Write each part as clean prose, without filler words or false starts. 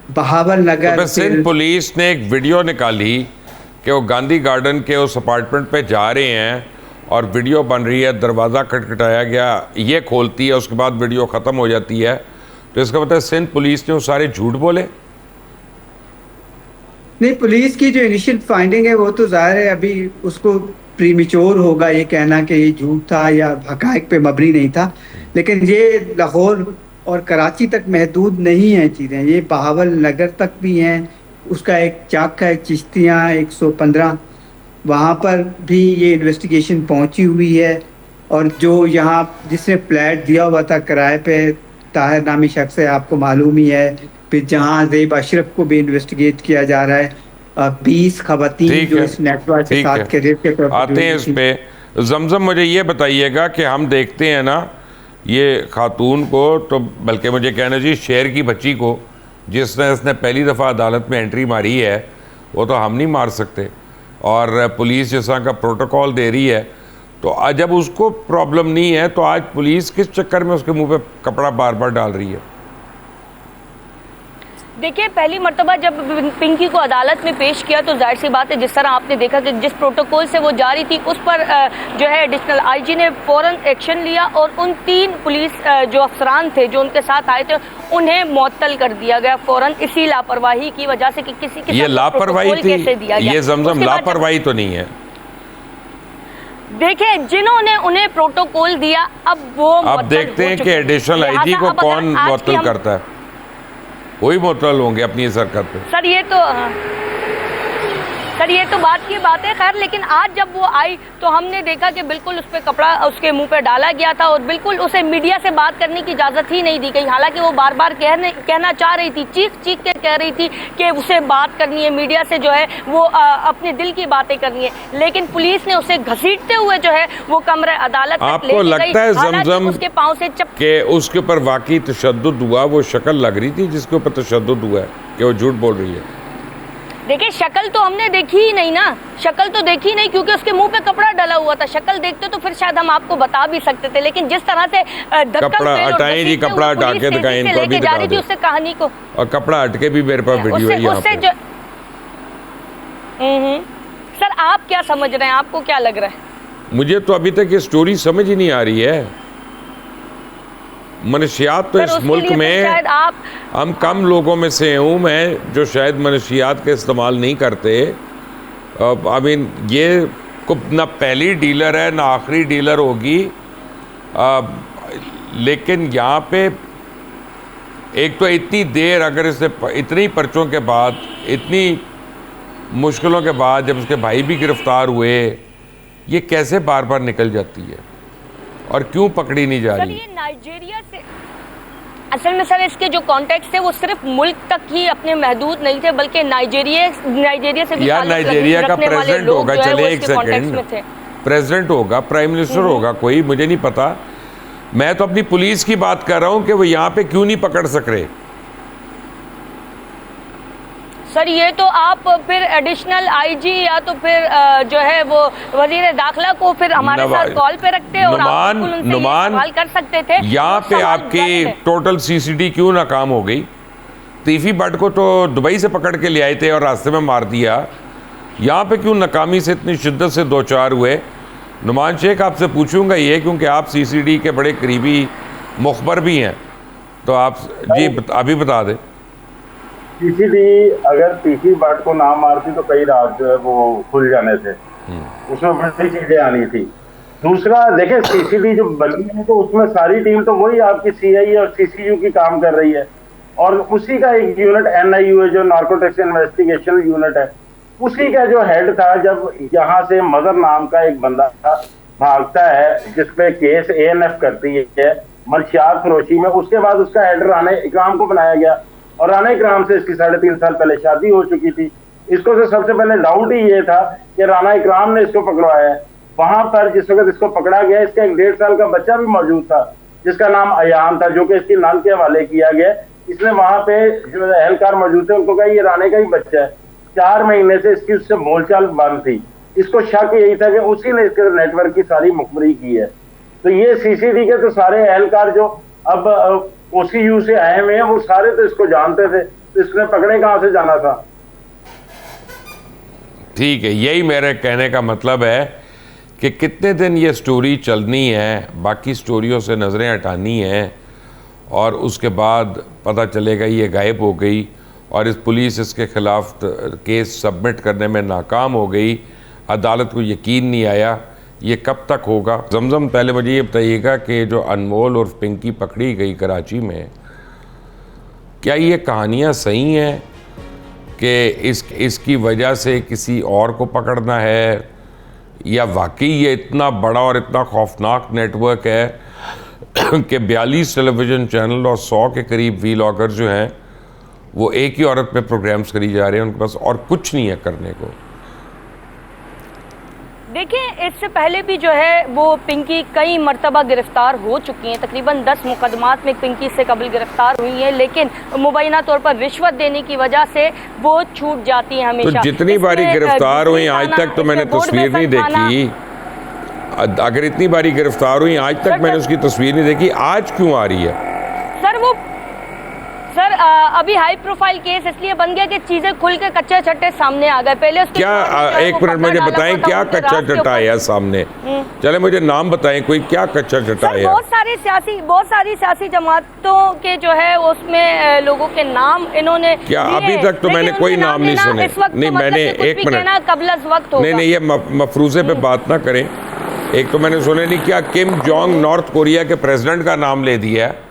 बहावल नगर। तो सिंध पुलिस ने एक वीडियो निकाली कि वो गांधी गार्डन के उस अपार्टमेंट पे जा रहे हैं और वीडियो बन रही है, दरवाज़ा खटखटाया गया, ये खोलती है, उसके बाद वीडियो ख़त्म हो जाती है। तो इसका मतलब सिंध पुलिस ने वो सारे झूठ बोले? नहीं, पुलिस की जो इनिशियल फाइंडिंग है वो तो जाहिर है अभी उसको प्रीमिच्योर होगा ये कहना कि ये झूठ था या हकायक पे मबनी नहीं था। लेकिन ये लाहौर और कराची तक महदूद नहीं है चीज़ें, ये बहावल नगर तक भी हैं। उसका एक चाक है चिश्तियाँ 115, वहाँ पर भी ये इन्वेस्टिगेशन पहुंची हुई है। और जो यहाँ जिसने फ्लैट दिया हुआ था किराए पे, ताहिर नामी शख्स है, आपको मालूम ही है। फिर जहाँ ज़ेब अशरफ को भी इन्वेस्टिगेट किया जा रहा है। 20 खवातीन जो इस नेटवर्क के साथ कैरियर के तौर पर आते हैं इस पे। जमजम, मुझे ये बताइएगा कि हम देखते हैं ना ये खातून को, तो बल्कि मुझे कहना चाहिए शेर की बच्ची को, जिसने इसने पहली दफ़ा अदालत में एंट्री मारी है, वो तो हम नहीं मार सकते। और पुलिस जिस तरह का प्रोटोकॉल दे रही है, तो जब उसको प्रॉब्लम नहीं है तो आज पुलिस किस चक्कर में उसके मुंह पे कपड़ा बार बार डाल रही है? देखिए, पहली मर्तबा जब पिंकी को अदालत में पेश किया तो जाहिर सी बात है, जिस तरह आपने देखा कि जिस प्रोटोकॉल से वो जारी थी उस पर जो है एडिशनल आईजी ने फौरन एक्शन लिया और उन 3 पुलिस जो अफसरान थे जो उनके साथ आए थे उन्हें मुअत्तल कर दिया गया फौरन, इसी लापरवाही की वजह से कि किसी के ये लापरवाही थी, ये जमजम लापरवाही तो नहीं है। देखिए, जिन्होंने उन्हें प्रोटोकॉल दिया अब वो अब देखते हैं कि एडिशनल आईजी को कौन मुअत्तल करता है। वही मुअत्तल होंगे अपनी इस हरकत पे। सर ये तो बात की बात है। खैर, लेकिन आज जब वो आई तो हमने देखा कि बिल्कुल उस पर कपड़ा उसके मुंह पे डाला गया था और बिल्कुल उसे मीडिया से बात करने की इजाज़त ही नहीं दी गई। हालांकि वो बार बार कहना चाह रही थी, चीख के कह रही थी कि उसे बात करनी है, मीडिया से जो है वो अपने दिल की बातें करनी है। लेकिन पुलिस ने उसे घसीटते हुए जो है वो कमरे अदालत तक आपको लगता है जमजम उसके पाँव से के उसके ऊपर वाकई तशद्दुद हुआ? वो शक्ल लग रही थी जिसके ऊपर तशद्दुद हुआ है कि वो झूठ बोल रही है? देखिए, शक्ल तो हमने देखी ही नहीं ना, शक्ल तो देखी नहीं क्योंकि उसके मुंह पे कपड़ा डला हुआ था। शक्ल देखते तो फिर शायद हम आपको बता भी सकते थे, लेकिन जिस तरह से कपड़ा हटाएं जी, कपड़ा हटा के दिखाएं इनको, अभी दिखा दो उससे कहानी को। और कपड़ा हट के भी मेरे पास वीडियो है यहाँ पे। सर आप क्या समझ रहे हैं, आपको क्या लग रहा है? मुझे तो अभी तक ये स्टोरी समझ ही नहीं आ रही है। मनशियात तो इस मुल्क में हम कम लोगों में से हूँ मैं जो शायद मनशियात का इस्तेमाल नहीं करते। आई मीन ये ना पहली डीलर है ना आखिरी डीलर होगी। लेकिन यहाँ पे एक तो इतनी देर, अगर इसने इतनी पर्चों के बाद, इतनी मुश्किलों के बाद जब उसके भाई भी गिरफ्तार हुए, ये कैसे बार बार निकल जाती है और क्यों पकड़ी नहीं जा रही? ये नाइजीरिया से असल में सर इसके जो कॉन्टेक्स्ट थे वो सिर्फ मुल्क तक ही अपने महदूद नहीं थे, बल्कि नाइजीरिया से भी यार नाइजीरिया का प्रेसिडेंट होगा, चले एक सेकंड, प्रेसिडेंट होगा, प्राइम मिनिस्टर होगा कोई, मुझे नहीं पता। मैं तो अपनी पुलिस की बात कर रहा हूँ कि वो यहाँ पे क्यों नहीं पकड़ सक रहे। सर ये तो आप फिर एडिशनल आईजी या तो फिर जो है वो वजीर दाखिला को फिर हमारे साथ कॉल पे रखते और आप उनसे सवाल कर सकते थे। यहाँ पे आपकी टोटल सीसीडी क्यों नाकाम हो गई? तीफी भट्ट को तो दुबई से पकड़ के ले आए थे और रास्ते में मार दिया, यहाँ पे क्यों नाकामी से इतनी शिद्दत से 2-4 हुए? नुमान शेख आपसे पूछूंगा ये, क्योंकि आप सीसीडी के बड़े करीबी मुखबर भी हैं, तो आप जी अभी बता दें। सीसीडी अगर तीसरी बाट को ना मारती तो कई रात जो है वो खुल जाने थे, उसमें बड़ी चीजें आनी थी। दूसरा देखें, सीसीडी जो बनी है तो उसमें सारी टीम तो वही आपकी सीआईए और सीसीयू की काम कर रही है, और उसी का एक यूनिट एनआईयू है जो नार्कोटिक्स इन्वेस्टिगेशन यूनिट है, उसी का जो हेड था। जब यहाँ से मदर नाम का एक बंदा भागता है जिसपे केस एएनएफ करती है मनशियात फरोशी में, उसके बाद उसका हेड राना इकराम को बनाया गया, और राना इकराम से इसकी 3.5 साल पहले शादी हो चुकी थी। इसको तो सबसे पहले डाउट ही ये था कि राना इकराम ने इसको पकड़वाया है। वहां पर जिस वक्त इसको पकड़ा गया, इसका एक 1.5 साल का बच्चा भी मौजूद था जिसका नाम अयान था, जो कि इसकी नान के हवाले किया गया। इसने वहां पे जो एहलकार मौजूद थे उनको कहा ये राने का ही बच्चा है। 4 महीने से इसकी उससे बोलचाल बंद थी। इसको शक यही था कि उसी ने इसके नेटवर्क की सारी मुखबरी की है। तो ये सीसीडी के तो सारे एहलकार जो अब ओसीयू से आए हुए हैं वो सारे तो इसको जानते थे। इसने पकड़े कहां से जाना था? ठीक है, यही मेरे कहने का मतलब है कि कितने दिन ये स्टोरी चलनी है, बाकी स्टोरियों से नज़रें हटानी हैं और उसके बाद पता चलेगा ये गायब हो गई और इस पुलिस इसके ख़िलाफ़ केस सबमिट करने में नाकाम हो गई, अदालत को यकीन नहीं आया। ये कब तक होगा? जमजम, पहले मुझे ये बताइएगा कि जो अनमोल और पिंकी पकड़ी गई कराची में, क्या ये कहानियाँ सही हैं कि इसकी वजह से किसी और को पकड़ना है, या वाकई ये इतना बड़ा और इतना खौफनाक नेटवर्क है कि 42 टेलीविज़न चैनल और 100 के करीब व्लॉगर जो हैं वो एक ही औरत पे प्रोग्राम्स करी जा रहे हैं, उनके पास और कुछ नहीं है करने को। देखिए, इससे पहले भी जो है वो पिंकी कई मर्तबा गिरफ्तार हो चुकी हैं। तकरीबन 10 मुकदमात में पिंकी से कबल गिरफ्तार हुई हैं, लेकिन मुबैना तौर पर रिश्वत देने की वजह से वो छूट जाती हैं हमेशा। तो जितनी बारी गिरफ्तार हुई आज तक तो मैंने तस्वीर नहीं देखी। अगर इतनी बारी गिरफ्तार हुई आज तक मैंने उसकी तस्वीर नहीं देखी, आज क्यों आ रही है? सर अभी हाई प्रोफाइल केस इसलिए बन गया कि चीजें खुल के कच्चे छट्टे सामने आ गए। पहले उसके क्या एक मिनट मुझे बताएं, क्या कच्चा चट्टा है सामने? चले मुझे नाम बताएं, कोई क्या कच्चा चट्टा है? बहुत सारी सियासी जमातों के जो है उसमें लोगों के नाम इन्होंने क्या अभी तक तो मैंने कोई नाम नहीं सुने। नहीं, मैंने एक मिनट कबलस वक्त होगा। नहीं, ये मफरूजे पे बात ना करें। एक तो मैंने सुने नहीं, क्या किम जोंग नॉर्थ कोरिया के प्रेसिडेंट का नाम ले दिया है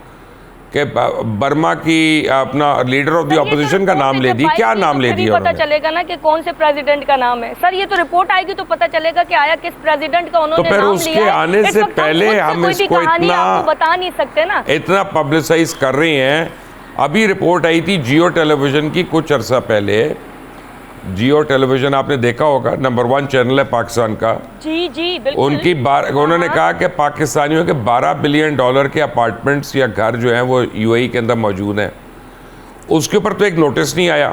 कि बर्मा की अपना लीडर ऑफ द ऑपोजिशन का नाम ले दी? क्या नाम ले दिया? पता चलेगा ना कि कौन से प्रेसिडेंट का नाम है। सर ये तो रिपोर्ट आएगी तो पता चलेगा कि आया किस प्रेसिडेंट का उन्होंने तो फिर नाम उसके लिया है। आने से पहले हम इसको इतना बता नहीं सकते ना, इतना पब्लिसाइज कर रहे हैं। अभी रिपोर्ट आई थी जियो टेलीविजन की कुछ अरसा पहले। जियो टेलीविजन आपने देखा होगा, नंबर 1 चैनल है पाकिस्तान का। जी बिल्कुल। उन्होंने कहा कि पाकिस्तानियों के $12 बिलियन के अपार्टमेंट्स या घर जो हैं वो यूएई के अंदर मौजूद हैं। उसके ऊपर तो एक नोटिस नहीं आया।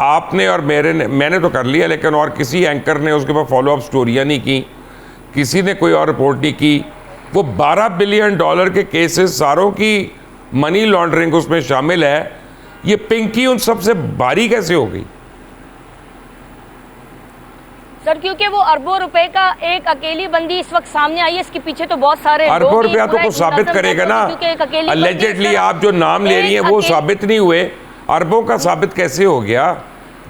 आपने और मैंने तो कर लिया, लेकिन और किसी एंकर ने उसके ऊपर फॉलो अप स्टोरियाँ नहीं की, किसी ने कोई और रिपोर्ट नहीं की। वो $12 बिलियन के केसेस सारों की मनी लॉन्ड्रिंग उसमें शामिल है। ये पिंकी उन सबसे भारी कैसे हो गई? सर क्योंकि वो अरबों रुपए का एक अकेली बंदी इस वक्त सामने आई है, इसके पीछे तो बहुत सारे अरबों रुपया तो कुछ साबित करेगा ना। अलेजेडली आप जो नाम ले रही हैं वो साबित नहीं हुए, अरबों का साबित कैसे हो गया?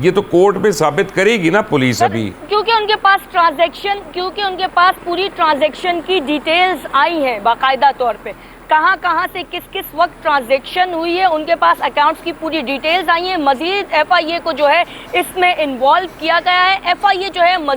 ये तो कोर्ट में साबित करेगी ना पुलिस अभी, क्योंकि उनके पास पूरी ट्रांजैक्शन की डिटेल्स आई हैं बाकायदा तौर पे। कहां से किस वक्त ट्रांजैक्शन हुई है, उनके पास अकाउंट्स की पूरी डिटेल्स आई हैं। मजीद एफआईए को जो है इसमें इन्वॉल्व किया गया है। एफआईए जो है